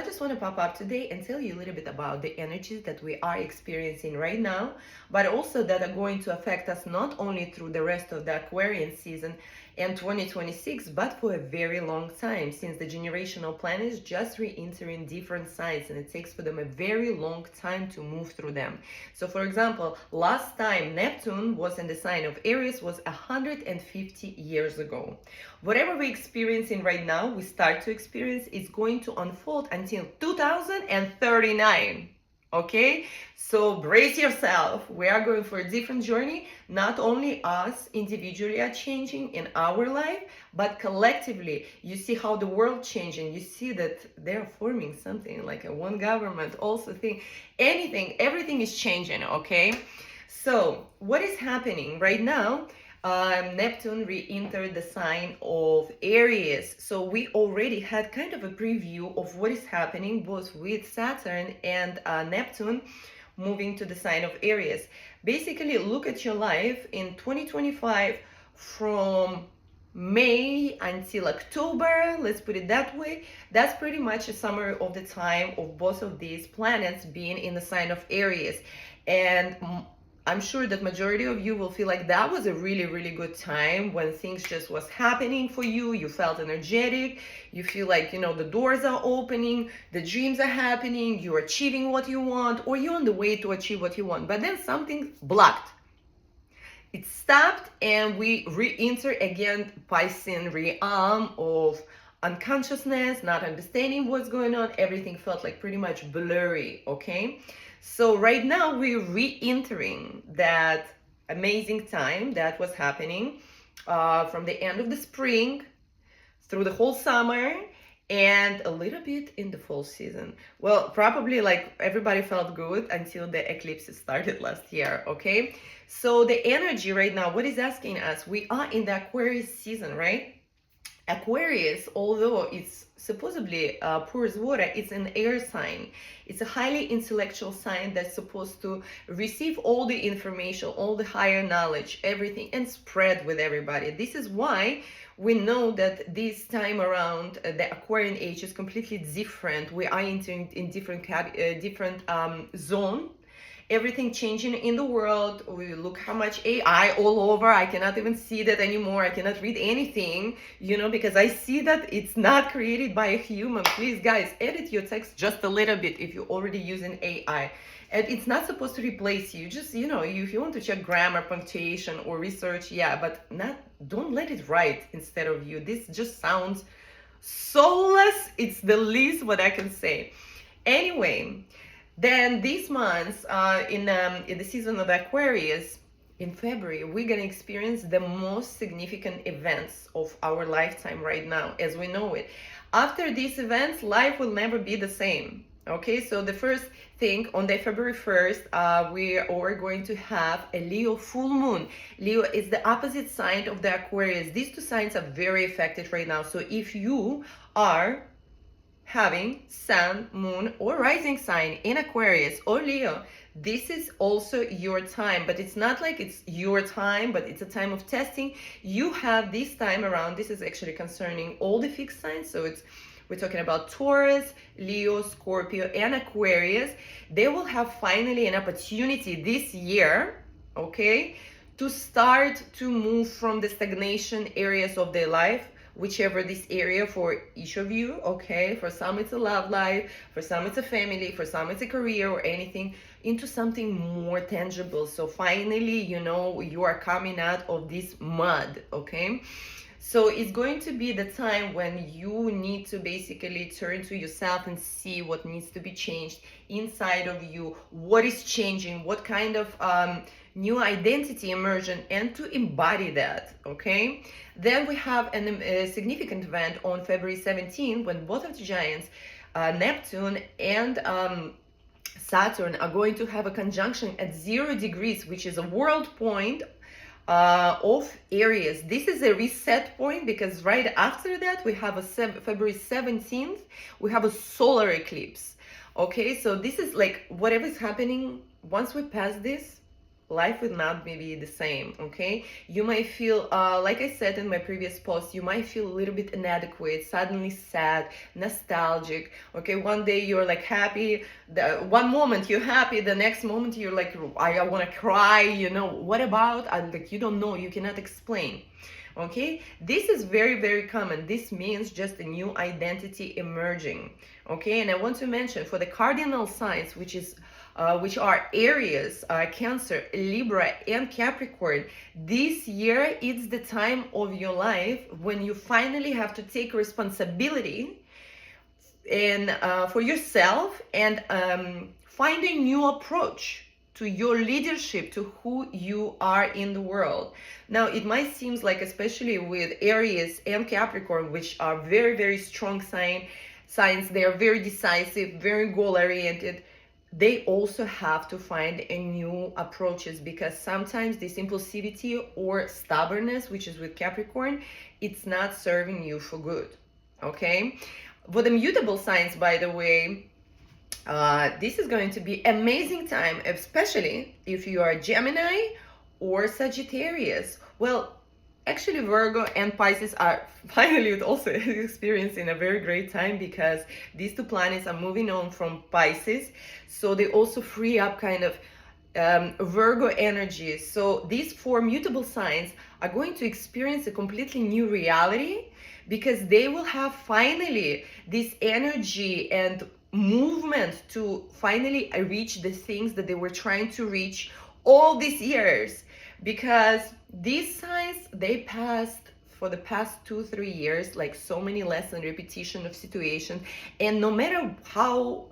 just want to pop up today and tell you a little bit about the energies that we are experiencing right now, but also that are going to affect us not only through the rest of the Aquarian season and 2026, but for a very long time, since the generational planets just re-entering different signs, and it takes for them a very long time to move through them. So for example, last time Neptune was in the sign of Aries was 150 years ago. Whatever we're experiencing right now, we start to experience, is going to unfold until 2039. Okay, so brace yourself. We are going for a different journey. Not only us individually are changing in our life, but collectively. You see how the world changing. You see that they're forming something like a one government. Also, everything is changing. Okay, so what is happening right now? Neptune re-entered the sign of Aries. So we already had kind of a preview of what is happening both with Saturn and Neptune moving to the sign of Aries. Basically, look at your life in 2025 from May until October, let's put it that way. That's pretty much a summary of the time of both of these planets being in the sign of Aries. And I'm sure that majority of you will feel like that was a really, really good time when things just was happening for you. You felt energetic. You feel like, the doors are opening, the dreams are happening, you're achieving what you want, or you're on the way to achieve what you want. But then something blocked. It stopped, and we re-enter again Piscean realm of unconsciousness, not understanding what's going on. Everything felt like pretty much blurry, okay? So right now we're re-entering that amazing time that was happening from the end of the spring through the whole summer and a little bit in the fall season. Well, probably like everybody felt good until the eclipses started last year, okay? So the energy right now, what is asking us? We are in the Aquarius season, right? Aquarius, although it's supposedly pours water, it's an air sign. It's a highly intellectual sign that's supposed to receive all the information, all the higher knowledge, everything, and spread with everybody. This is why we know that this time around the Aquarian age is completely different. We are entering in different zone. Everything changing in the world. We look how much AI all over. I cannot even see that anymore. I cannot read anything, because I see that it's not created by a human. Please, guys, edit your text just a little bit if you're already using AI. And it's not supposed to replace you. Just, if you want to check grammar, punctuation, or research, yeah, but don't let it write instead of you. This just sounds soulless. It's the least what I can say. Anyway, then these months, in the season of Aquarius, in February, we're going to experience the most significant events of our lifetime right now, as we know it. After these events, life will never be the same. Okay, so the first thing, on the February 1st, we are going to have a Leo full moon. Leo is the opposite sign of the Aquarius. These two signs are very effective right now. So if you are having sun, moon, or rising sign in Aquarius or Leo, this is also your time. But it's not like it's your time, but it's a time of testing. You have this time around, this is actually concerning all the fixed signs. So we're talking about Taurus, Leo, Scorpio, and Aquarius. They will have finally an opportunity this year, okay, to start to move from the stagnation areas of their life, whichever this area for each of you, okay? For some it's a love life, for some it's a family, for some it's a career or anything, into something more tangible. So finally, you are coming out of this mud, okay? So it's going to be the time when you need to basically turn to yourself and see what needs to be changed inside of you, what is changing, what kind of new identity immersion, and to embody that, okay? Then we have a significant event on February 17th when both of the giants, Neptune and Saturn, are going to have a conjunction at 0 degrees, which is a world point of Aries. This is a reset point because right after that we have February 17th, we have a solar eclipse. Okay, so this is like whatever is happening once we pass this, life will not be the same. Okay, you might feel like I said in my previous post, you might feel a little bit inadequate, suddenly sad, nostalgic. Okay, one day you're like happy, one moment you're happy, the next moment you're like, I want to cry, you know, what about, like, you don't know, you cannot explain. Okay, this is very, very common. This means just a new identity emerging. Okay, and I want to mention for the cardinal signs, which are Aries, Cancer, Libra, and Capricorn, this year it's the time of your life when you finally have to take responsibility and for yourself and find a new approach to your leadership, to who you are in the world. Now, it might seem like, especially with Aries and Capricorn, which are very, very strong signs, they are very decisive, very goal-oriented. They also have to find a new approaches, because sometimes this impulsivity or stubbornness, which is with Capricorn, it's not serving you for good. Okay, for the mutable signs, by the way, this is going to be amazing time, especially if you are Gemini or Sagittarius. Well, actually Virgo and Pisces are finally also experiencing a very great time, because these two planets are moving on from Pisces, so they also free up kind of Virgo energy. So these four mutable signs are going to experience a completely new reality, because they will have finally this energy and movement to finally reach the things that they were trying to reach all these years. Because these signs, they passed for the past 2-3 years like so many lessons, repetition of situations, and no matter how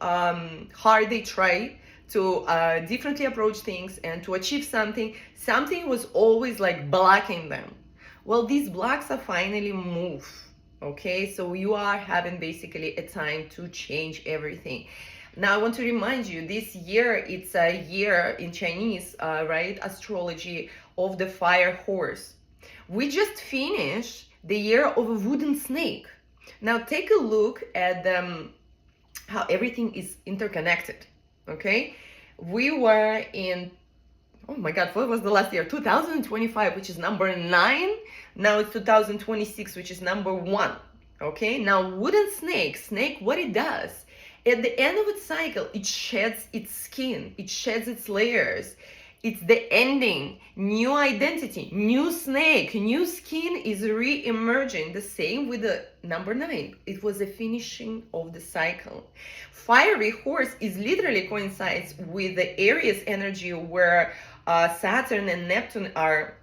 hard they try to differently approach things and to achieve something was always like blocking them. Well, these blocks are finally moved. Okay, so you are having basically a time to change everything. Now, I want to remind you, this year, it's a year in Chinese, right, astrology, of the fire horse. We just finished the year of a wooden snake. Now, take a look at how everything is interconnected, okay? We were in, oh my God, what was the last year? 2025, which is number 9. Now it's 2026, which is number 1. Okay, now wooden snake, what it does, at the end of its cycle, it sheds its skin, it sheds its layers. It's the ending, new identity, new snake, new skin is re-emerging. The same with the number 9. It was the finishing of the cycle. Fiery horse is literally coincides with the Aries energy, where Saturn and Neptune are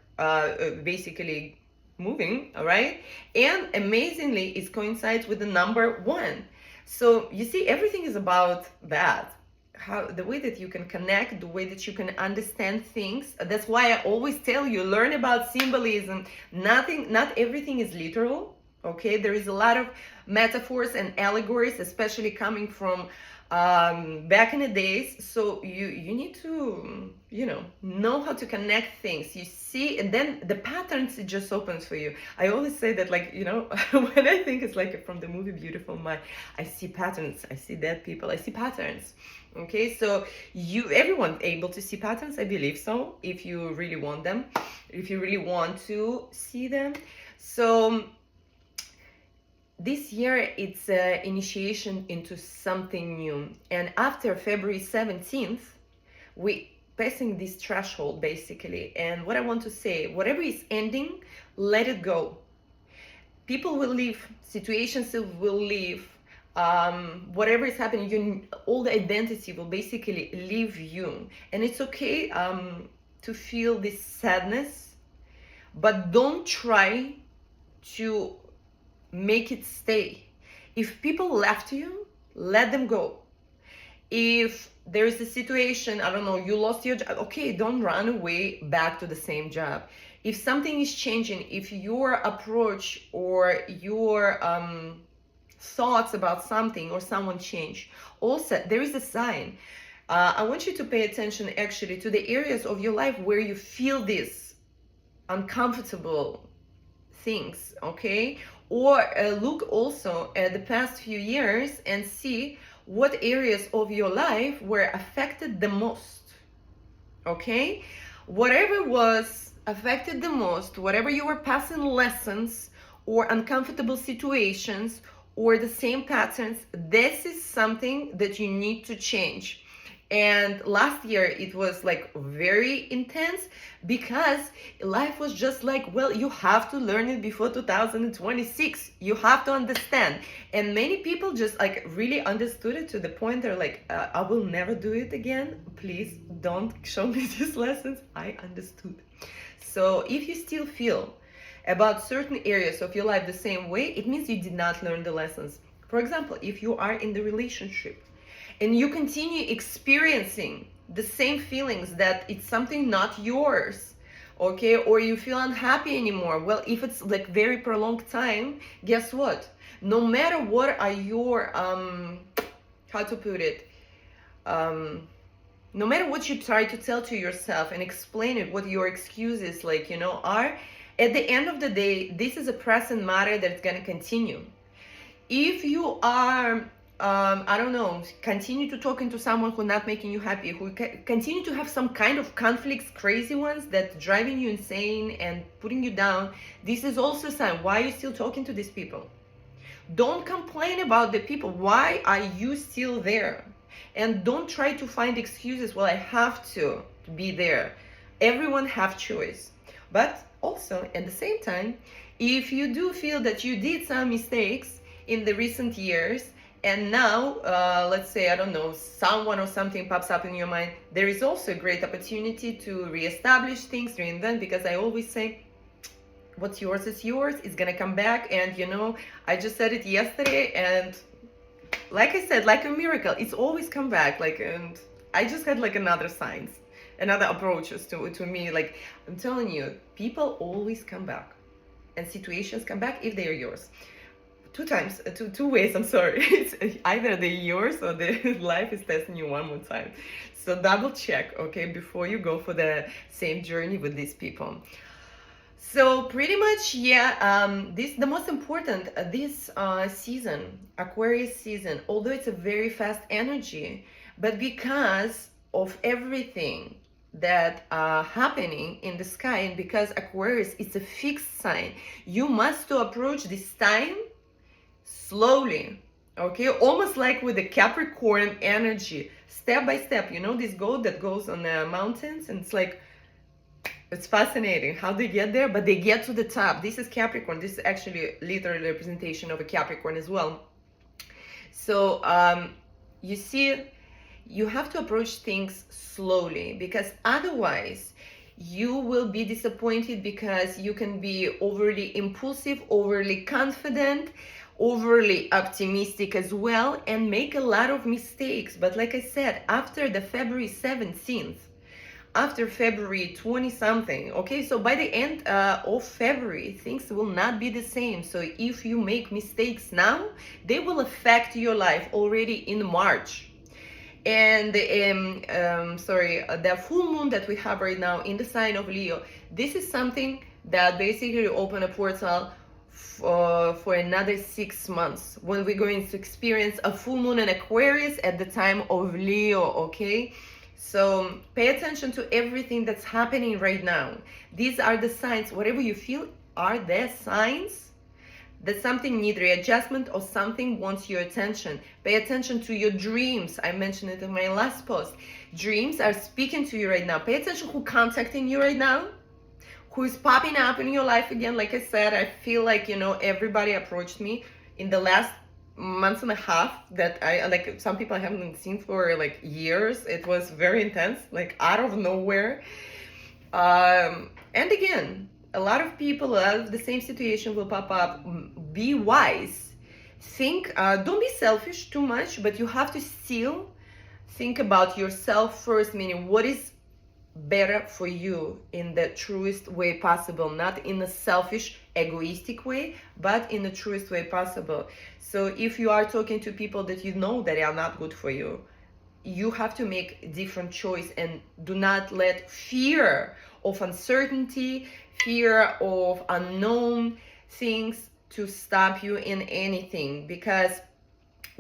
basically moving, all right? And amazingly, it coincides with the number 1. So you see, everything is about that. How the way that you can connect, the way that you can understand things. That's why I always tell you, learn about symbolism. Not everything is literal. Okay, there is a lot of metaphors and allegories, especially coming from back in the days. So you need to know how to connect things. You see, and then the patterns, it just opens for you. I always say that, like, when I think it's like from the movie Beautiful Mind, I see patterns, I see dead people, I see patterns. Okay, so everyone able to see patterns, I believe so, if you really want them, if you really want to see them. So this year, it's an initiation into something new. And after February 17th, we passing this threshold, basically. And what I want to say, whatever is ending, let it go. People will leave, situations will leave, whatever is happening, all the identity will basically leave you. And it's okay to feel this sadness, but don't try to make it stay. If people left you, let them go. If there is a situation, I don't know, you lost your job, okay, don't run away back to the same job. If something is changing, if your approach or your thoughts about something or someone change, also there is a sign. I want you to pay attention actually to the areas of your life where you feel this uncomfortable things, okay? Or look also at the past few years and see what areas of your life were affected the most, okay? whatever was affected the most, whatever you were passing lessons or uncomfortable situations or the same patterns, this is something that you need to change. And last year it was like very intense because life was just like, well, you have to learn it before 2026. You have to understand. And many people just like really understood it to the point they're like, I will never do it again. Please don't show me these lessons. I understood. So if you still feel about certain areas of your life the same way, it means you did not learn the lessons. For example, if you are in the relationship and you continue experiencing the same feelings that it's something not yours, okay, or you feel unhappy anymore, well, if it's like very prolonged time, guess what? No matter what are your, how to put it, no matter what you try to tell to yourself and explain it, what your excuses like, you know, are, at the end of the day, this is a present matter that's going to continue. If you are, I don't know, continue to talking to someone who's not making you happy, who continue to have some kind of conflicts, crazy ones that driving you insane and putting you down, this is also a sign. Why are you still talking to these people? Don't complain about the people. Why are you still there? And don't try to find excuses. Well, I have to be there. Everyone have choice. But also at the same time, if you do feel that you did some mistakes in the recent years, and now, let's say, I don't know, someone or something pops up in your mind, there is also a great opportunity to reestablish things, reinvent, because I always say, what's yours is yours. It's gonna come back. And you know, I just said it yesterday, and like I said, like a miracle, it's always come back. Like, and I just had like another signs, another approaches to me. Like, I'm telling you, people always come back, and situations come back if they are yours. Two ways, I'm sorry. It's either they're yours or the life is testing you one more time. So double check, okay, before you go for the same journey with these people. So pretty much, yeah, this the most important, this season, Aquarius season, although it's a very fast energy, but because of everything that happening in the sky, and because Aquarius is a fixed sign, you must approach this time slowly, okay, almost like with the Capricorn energy, step by step. You know this goat that goes on the mountains, and it's like, it's fascinating how they get there, but they get to the top. This is Capricorn. This is actually literal representation of a Capricorn as well. So you see, you have to approach things slowly, because otherwise you will be disappointed, because you can be overly impulsive, overly confident, overly optimistic as well, and make a lot of mistakes. But like I said, after the February 17th, after February 20 something, okay, so by the end of February, things will not be the same. So if you make mistakes now, they will affect your life already in March. And the full moon that we have right now in the sign of Leo, this is something that basically open a portal for another 6 months, when we're going to experience a full moon in Aquarius at the time of Leo, okay? So pay attention to everything that's happening right now. These are the signs. Whatever you feel are the signs that something needs readjustment or something wants your attention. Pay attention to your dreams. I mentioned it in my last post. Dreams are speaking to you right now. Pay attention who's contacting you right now, who is popping up in your life again. Like I said, I feel like, you know, everybody approached me in the last month and a half that I like. Some people I haven't seen for like years. It was very intense, like out of nowhere. And again, a lot of people out of the same situation will pop up. Be wise. Think, don't be selfish too much, but you have to still think about yourself first, meaning what is better for you in the truest way possible, not in a selfish, egoistic way, but in the truest way possible. So if you are talking to people that you know that are not good for you, you have to make a different choice, and do not let fear of uncertainty, fear of unknown things to stop you in anything, because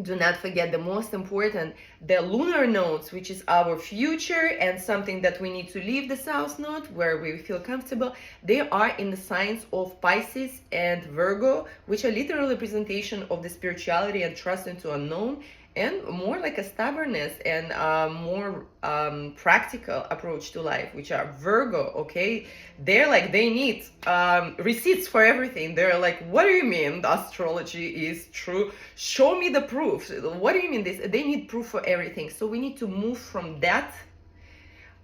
do not forget the most important, the lunar nodes, which is our future and something that we need to leave the south node where we feel comfortable. They are in the signs of Pisces and Virgo, which are literal representation of the spirituality and trust into unknown, and more like a stubbornness and more practical approach to life, which are Virgo. Okay, they're like, they need receipts for everything. They're like, what do you mean astrology is true? Show me the proof. What do you mean this? They need proof for everything. So we need to move from that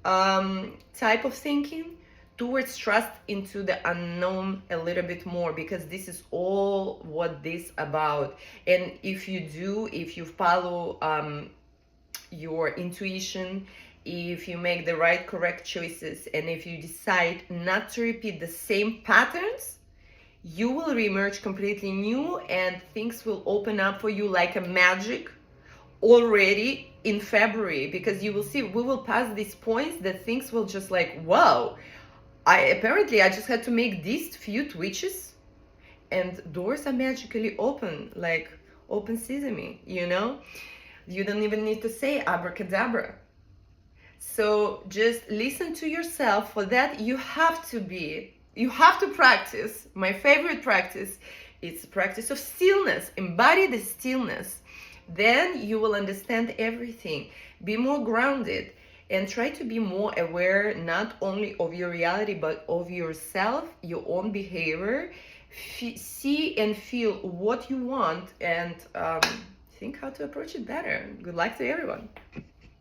type of thinking towards trust into the unknown a little bit more, because this is all what this about. And if you follow your intuition, if you make the right correct choices, and if you decide not to repeat the same patterns, you will reemerge completely new, and things will open up for you like a magic already in February, because you will see, we will pass these points that things will just like, wow, I just had to make these few twitches and doors are magically open, like open sesame, you know? You don't even need to say abracadabra. So just listen to yourself. For that, you have to practice. My favorite practice is the practice of stillness. Embody the stillness. Then you will understand everything. Be more grounded. And try to be more aware, not only of your reality, but of yourself, your own behavior. See and feel what you want, and think how to approach it better. Good luck to everyone.